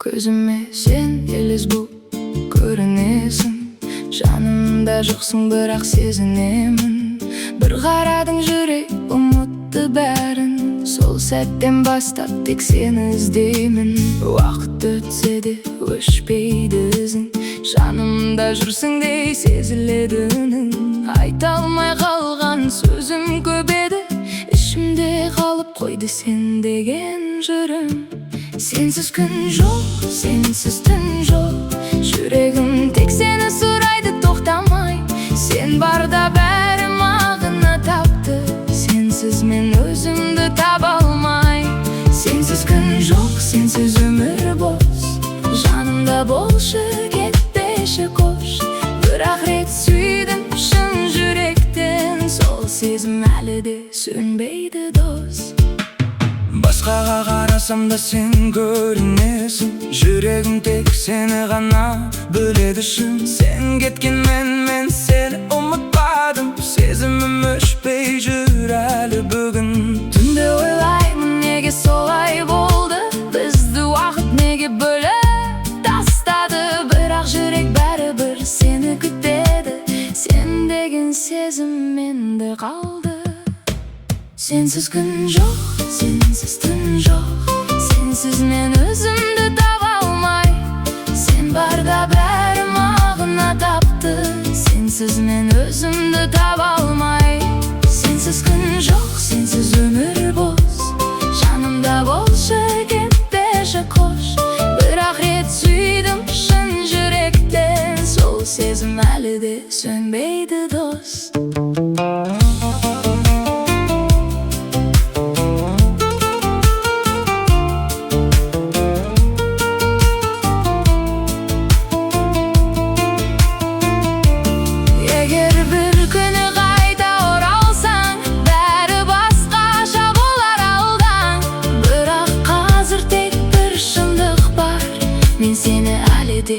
Көзіме сен елес бұл көрінесің, жанымда жоқсың бірақ сезінемін. Бір қарадың жүрек ұмытты бәрін, сол сәттен бастап тек сені іздеймін. Уақыт өтсе де өшпейді ізің, жанымда жүрсің дей сезіледі үнің. Айта алмай қалған сөзім көп еді, ішімде қалып қойды сен деген жырым. Сенсіз күн жоқ, сенсіз түн жоқ, жүрегім тек сені сұрайды тоқтамай. Сен барда бәрі мағына тапты, сенсіз мен өзімді таба алмай. Сенсіз күн жоқ, сенсіз өмір бос, жанымда болшы, кетпеші қош. Бірақ рет сүйдім шын жүректен, сол сезім әлі де сөнбейді дос. Басқаға қарасам да сен көрінесің, жүрегім тек сені ғана бөледі шын. Сен кеткенмен мен сені ұмытпадым, сезімім өшпей жүр әлі бүгін. Түнде ойлаймын неге солай болды, бізді уақыт неге бөліп тастады. Бірақ жүрек бәрібір сені күтеді, сен деген сезім менде қалды. Сенсіз күн жоқ, сенсіз түн жоқ, сенсіз мен өзімді таба алмай. Сен барда бәрі мағына тапты, сенсіз мен өзімді таба алмай. Сенсіз күн жоқ, сенсіз өмір бос, жанымда болшы, кетпеші қош. Бірақ рет сүйдім шын жүректен, сол сезім әлі де сөнбейді дос. Мен сені әлі де